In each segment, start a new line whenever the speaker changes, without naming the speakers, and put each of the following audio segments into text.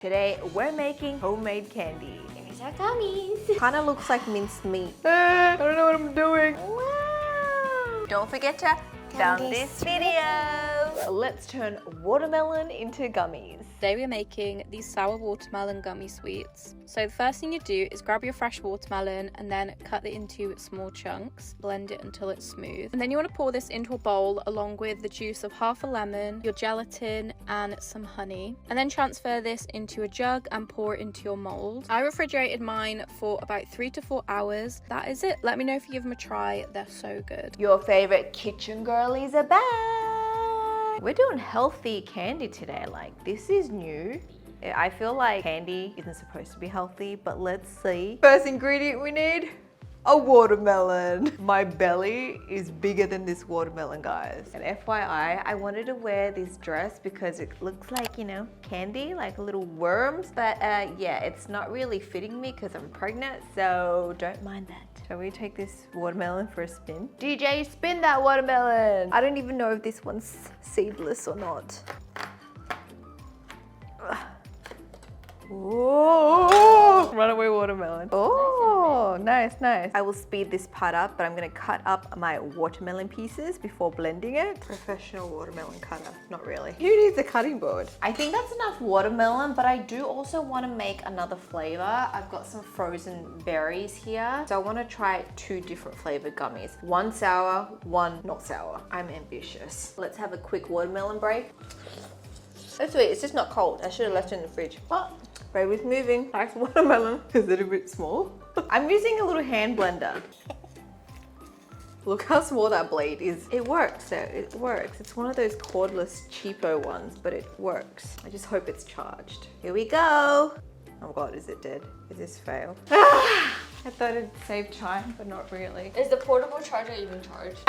Today we're making homemade candy.
Here's our gummies.
Kinda looks like minced meat. I don't know what I'm doing.
Wow.
Don't forget to thumb this video. Let's turn watermelon into gummies.
Today we're making these sour watermelon gummy sweets. So the first thing you do is grab your fresh watermelon and then cut it into small chunks. Blend it until it's smooth. And then you want to pour this into a bowl along with the juice of half a lemon, your gelatin and some honey. And then transfer this into a jug and pour it into your mold. I refrigerated mine for about 3 to 4 hours. That is it. Let me know if you give them a try. They're so good.
Your favorite kitchen girlies are back. We're doing healthy candy today. Like, this is new. I feel like candy isn't supposed to be healthy, but let's see. First ingredient we need, a watermelon. My belly is bigger than this watermelon, guys. And FYI, I wanted to wear this dress because it looks like, you know, candy, like little worms. But yeah, it's not really fitting me because I'm pregnant, so don't mind that. Shall we take this watermelon for a spin? DJ, spin that watermelon. I don't even know if this one's seedless or not. Whoa! Runaway watermelon. Oh, nice, nice. I will speed this part up, but I'm gonna cut up my watermelon pieces before blending it. Professional watermelon cutter, not really. Who needs a cutting board? I think that's enough watermelon, but I do also want to make another flavor. I've got some frozen berries here. So I want to try 2 different flavored gummies. One sour, one not sour. I'm ambitious. Let's have a quick watermelon break. That's sweet, it's just not cold. I should have left it in the fridge. But baby's moving. Nice watermelon. Is it a bit small? I'm using a little hand blender. Look how small that blade is. It works, it works. It's one of those cordless cheapo ones, but it works. I just hope it's charged. Here we go. Oh God, is it dead? Is this fail? I thought it'd save time, but not really.
Is the portable charger even charged?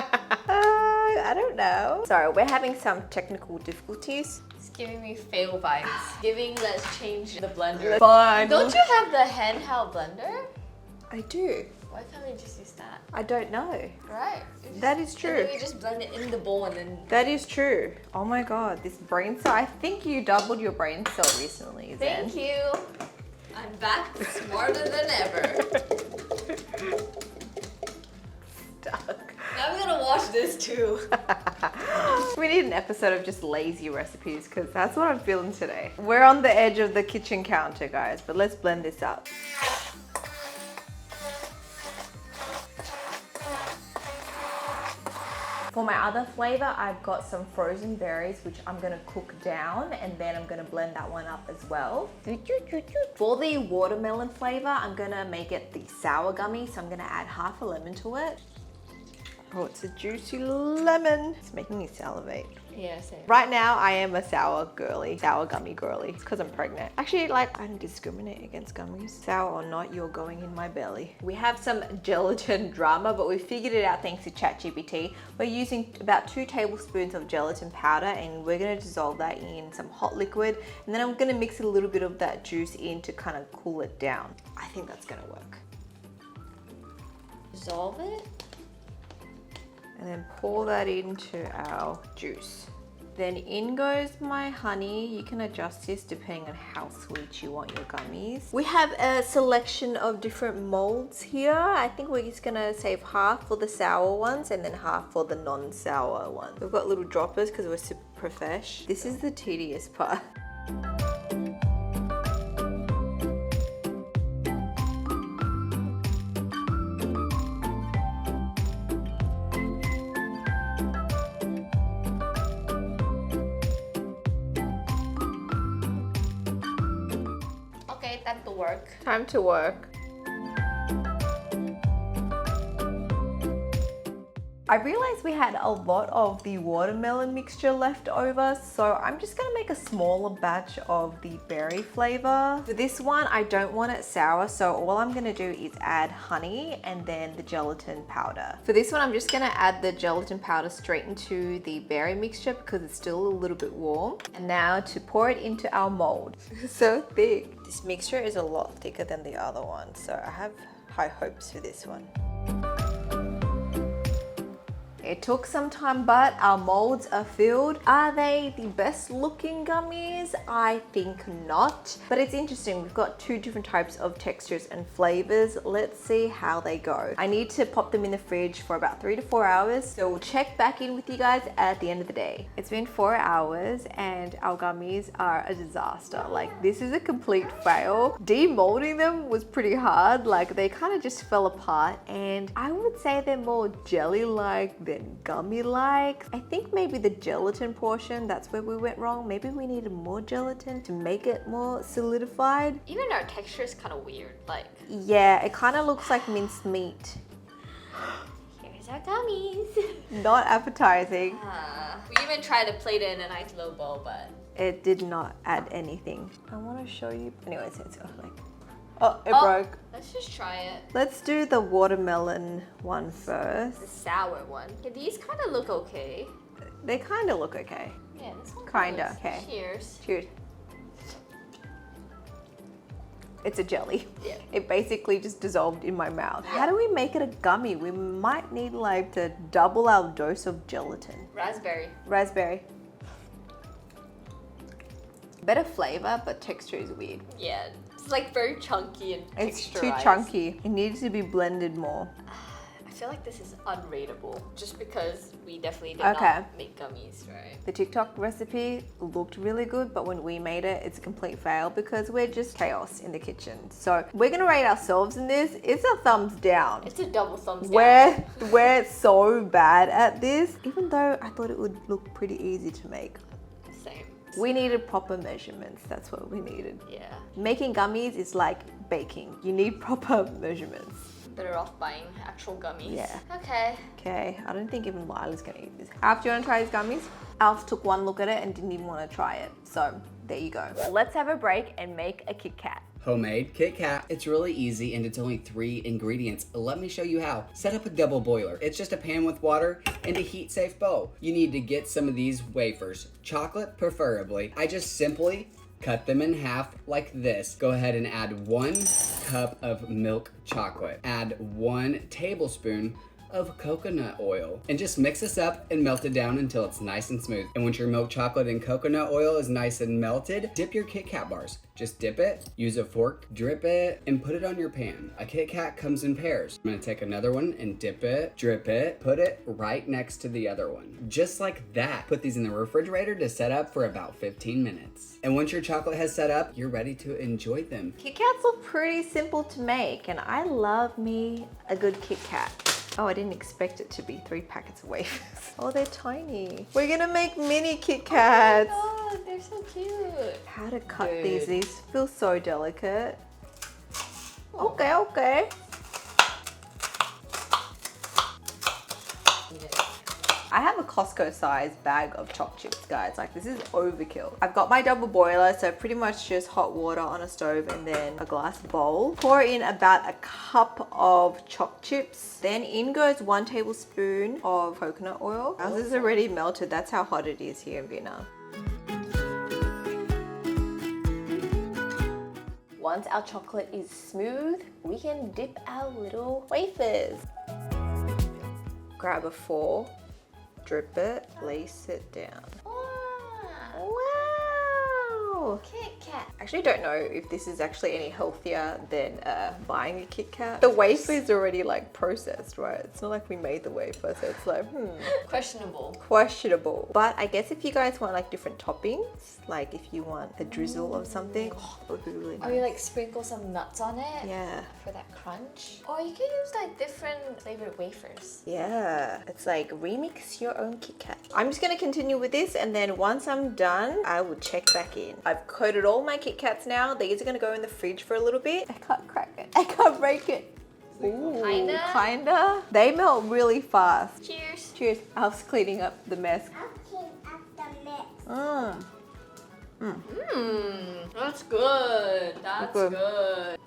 I don't know. Sorry, we're having some technical difficulties.
It's giving me fail vibes. Giving let's change the blender.
Fine.
Don't you have the handheld blender?
I do.
Why can't we just use that?
I don't know.
Right.
That is true.
And then we just blend it in the bowl and then...
That is true. Oh my God, this brain cell. I think you doubled your brain cell recently, Zen.
Thank you. I'm back smarter than ever.
Stuck.
Now I'm gonna watch this too.
We need an episode of just lazy recipes because that's what I'm feeling today. We're on the edge of the kitchen counter, guys, but let's blend this up. For my other flavor, I've got some frozen berries, which I'm gonna cook down, and then I'm gonna blend that one up as well. For the watermelon flavor, I'm gonna make it the sour gummy, so I'm gonna add half a lemon to it. Oh, it's a juicy lemon. It's making me salivate.
Yeah, same.
Right now, I am a sour girly, sour gummy girly. It's because I'm pregnant. Actually, like, I don't discriminate against gummies. Sour or not, you're going in my belly. We have some gelatin drama, but we figured it out thanks to ChatGPT. We're using about 2 tablespoons of gelatin powder, and we're gonna dissolve that in some hot liquid. And then I'm gonna mix a little bit of that juice in to kind of cool it down. I think that's gonna work.
Dissolve it?
And then pour that into our juice. Then in goes my honey. You can adjust this depending on how sweet you want your gummies. We have a selection of different molds here. I think we're just gonna save half for the sour ones and then half for the non-sour ones. We've got little droppers because we're super profesh. This is the tedious part.
Okay, time to work.
Time to work. I realized we had a lot of the watermelon mixture left over, so I'm just gonna make a smaller batch of the berry flavor. For this one, I don't want it sour, so all I'm gonna do is add honey and then the gelatin powder. For this one, I'm just gonna add the gelatin powder straight into the berry mixture because it's still a little bit warm. And now to pour it into our mold. It's so thick. This mixture is a lot thicker than the other one, so I have high hopes for this one. It took some time, but our molds are filled. Are they the best looking gummies? I think not, but it's interesting. We've got two different types of textures and flavors. Let's see how they go. I need to pop them in the fridge for about 3 to 4 hours. So we'll check back in with you guys at the end of the day. It's been 4 hours and our gummies are a disaster. Like, this is a complete fail. Demolding them was pretty hard. Like, they kind of just fell apart, and I would say they're more jelly-like than gummy-like. I think maybe the gelatin portion, that's where we went wrong. Maybe we needed more gelatin to make it more solidified.
Even our texture is kind of weird. Like,
yeah, it kind of looks like minced meat.
here's our gummies.
Not appetizing.
We even tried to plate it in a nice little bowl, but
It did not add anything. I want to show you. Anyways, it's like, oh, it broke.
Let's just try it.
Let's do the watermelon one first.
The sour one. Yeah, these kind of look okay.
They kind of look okay.
Yeah, this one
Kinda,
does.
okay.
Cheers.
Cheers. It's a jelly.
Yeah.
It basically just dissolved in my mouth. How do we make it a gummy? We might need like to double our dose of gelatin.
Raspberry.
Raspberry. Better flavor, but texture is weird.
Yeah, it's like very chunky and
It's too
texturized.
chunky. It needs to be blended more.
I feel like this is unrateable just because we definitely did
Okay.
not make gummies, right?
The TikTok recipe looked really good, but when we made it, it's a complete fail because we're just chaos in the kitchen. So we're gonna rate ourselves in this. It's a thumbs down.
It's a double thumbs down.
We're so bad at this, even though I thought it would look pretty easy to make.
Same.
We needed proper measurements. That's what we needed.
Yeah.
Making gummies is like baking. You need proper measurements.
Better off buying actual gummies.
Yeah.
Okay.
Okay, I don't think even Lila's gonna eat this. Alf, do you wanna try these gummies? Alf took one look at it and didn't even wanna try it. So there you go. Let's have a break and make a KitKat.
Homemade KitKat. It's really easy and it's only 3 ingredients. Let me show you how. Set up a double boiler. It's just a pan with water and a heat safe bowl. You need to get some of these wafers, chocolate preferably. I just simply cut them in half like this. Go ahead and add 1 cup of milk chocolate. Add 1 tablespoon of coconut oil and just mix this up and melt it down until it's nice and smooth. And once your milk chocolate and coconut oil is nice and melted, dip your KitKat bars. Just dip it, use a fork, drip it, and put it on your pan. A KitKat comes in pairs. I'm gonna take another one and dip it, drip it, put it right next to the other one. Just like that. Put these in the refrigerator to set up for about 15 minutes. And once your chocolate has set up, you're ready to enjoy them.
KitKats look pretty simple to make, and I love me a good KitKat. Oh, I didn't expect it to be 3 packets of wafers. Oh, they're tiny. We're gonna make mini KitKats.
Oh, they're so cute.
How to cut
Good.
these? These feel so delicate. Okay, okay. I have a Costco size bag of chopped chips, guys. Like, this is overkill. I've got my double boiler, so pretty much just hot water on a stove and then a glass bowl. Pour in about a cup of chopped chips. Then in goes 1 tablespoon of coconut oil. Ours is already melted. That's how hot it is here in Vietnam. Once our chocolate is smooth, we can dip our little wafers. Grab a fork. Drip it, place it down. Wow!
KitKat.
I actually don't know if this is actually any healthier than buying a KitKat. The wafer is already like processed, right? It's not like we made the wafer, so it's like,
Questionable.
questionable. But I guess if you guys want like different toppings, like if you want a drizzle of something, oh, that would be really nice.
Or you like sprinkle some nuts on it
Yeah.
for that crunch. Or you can use like different flavored wafers.
Yeah, it's like remix your own KitKat. I'm just gonna continue with this, and then once I'm done, I will check back in. I've coated all my KitKats now. These are gonna go in the fridge for a little bit. I can't crack it. I can't break it. Ooh, kinda. They melt really fast.
Cheers.
Cheers. Alf's cleaning up the mess.
That's good. That's
Good.
good.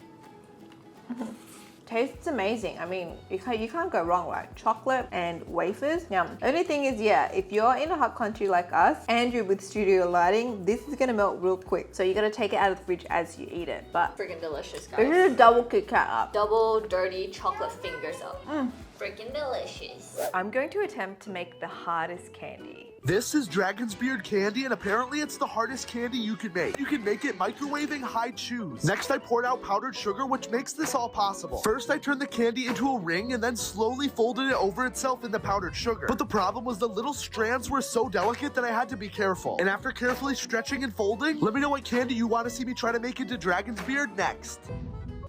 Tastes amazing. I mean, you can't go wrong, right? Chocolate and wafers, yum. Only thing is, yeah, if you're in a hot country like us, and you're with studio lighting, this is gonna melt real quick. So you gotta take it out of the fridge as you eat it. But
Freaking delicious,
this
guys.
is a double KitKat up.
Double dirty chocolate fingers up. Freaking delicious.
I'm going to attempt to make the hardest candy.
This is Dragon's Beard candy, and apparently it's the hardest candy you can make. You can make it microwaving high chews. Next, I poured out powdered sugar, which makes this all possible. First, I turned the candy into a ring and then slowly folded it over itself in the powdered sugar. But the problem was the little strands were so delicate that I had to be careful. And after carefully stretching and folding, let me know what candy you want to see me try to make into Dragon's Beard next.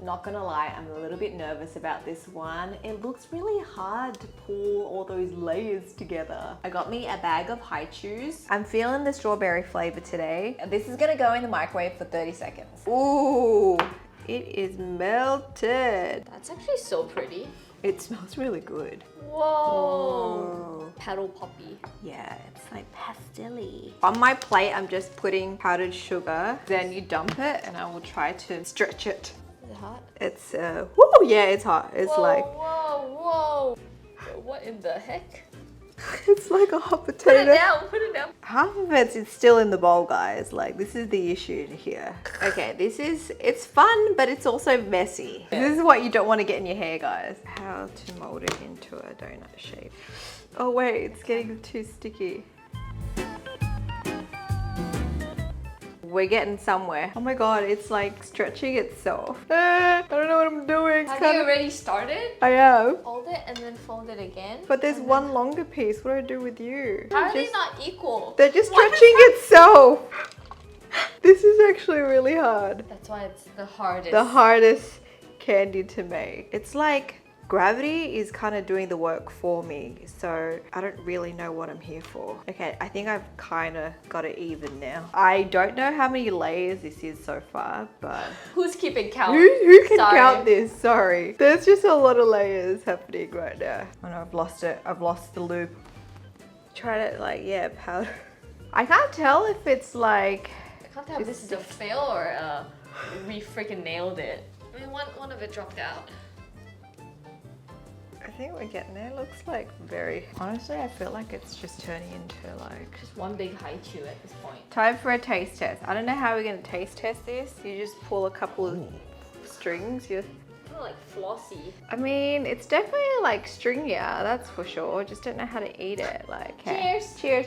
Not gonna lie, I'm a little bit nervous about this one. It looks really hard to pull all those layers together. I got me a bag of high chews. I'm feeling the strawberry flavor today. This is gonna go in the microwave for 30 seconds. Ooh, it is melted.
That's actually so pretty.
It smells really good.
Whoa. Petal poppy.
Yeah, it's like pastel-y. On my plate, I'm just putting powdered sugar. Then you dump it and I will try to stretch it.
Is it hot?
It's, woo, yeah, it's hot. It's
Whoa. What in the heck?
it's like a hot
Put
potato.
it down.
Half of it's still in the bowl, guys. Like, this is the issue here. Okay, it's fun, but it's also messy. This is what you don't want to get in your hair, guys. How to mold it into a donut shape. Oh wait, it's getting too sticky. We're getting somewhere. Oh my god, it's like stretching itself. I don't know what I'm doing.
Have you already started?
I have.
Fold it and then fold it again.
But there's one longer piece. What do I do with you?
How are they not equal?
They're just stretching itself. This is actually really hard.
That's why it's the hardest.
The hardest candy to make. It's like gravity is kind of doing the work for me, so I don't really know what I'm here for. Okay, I think I've kind of got it even now. I don't know how many layers this is so far, but
Who's keeping count?
who can
Sorry.
count this? Sorry. There's just a lot of layers happening right now. Oh no, I've lost it. I've lost the loop. Try to powder. I can't tell if it's like...
I can't tell if this is a fail or we freaking nailed it. I mean, one of it dropped out.
I think we're getting there. It looks like very... Honestly, I feel like it's just turning into like...
Just one big high chew at this point.
Time for a taste test. I don't know how we're going to taste test this. You just pull a couple of strings.
Kind of like flossy.
I mean, it's definitely like stringier, that's for sure. Just don't know how to eat it. Like, okay.
Cheers.
Cheers.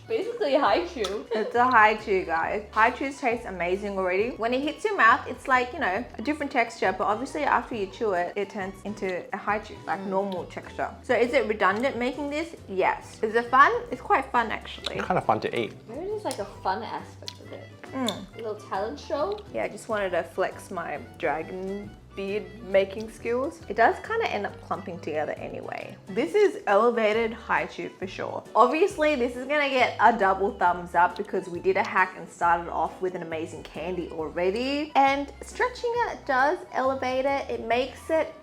Basically a high chew.
It's a high chew, guys. High chews taste amazing already. When it hits your mouth, it's like, you know, a different texture, but obviously after you chew it, it turns into a high chew, like normal texture. So is it redundant making this? Yes. Is it fun? It's quite fun, actually.
Kind of fun to eat.
There is like a fun aspect of it. A little talent show.
Yeah, I just wanted to flex my dragon beard making skills. It does kind of end up clumping together anyway. This is elevated high chew for sure. Obviously, this is gonna get a double thumbs up because we did a hack and started off with an amazing candy already. And stretching it does elevate it. It makes it,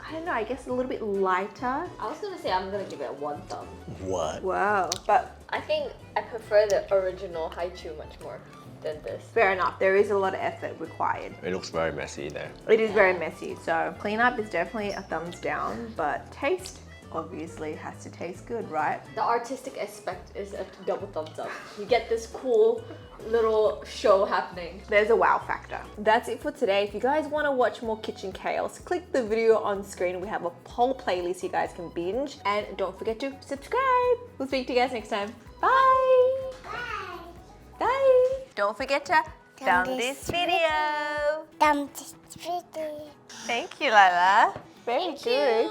I don't know, I guess a little bit lighter.
I was gonna say I'm gonna give it a 1 thumb.
What?
Wow. But
I think I prefer the original high chew much more than this.
fair enough, there is a lot of effort required.
It looks very messy there.
It is very messy, so cleanup is definitely a thumbs down, but taste obviously has to taste good, right?
The artistic aspect is a double thumbs up. You get this cool little show happening.
There's a wow factor. That's it for today. If you guys want to watch more kitchen chaos, click the video on screen. We have a whole playlist you guys can binge, and don't forget to subscribe. We'll speak to you guys next time. Bye. Bye. Don't forget to thumb this video.
Thumb this video.
Thank you, Lila. Very good.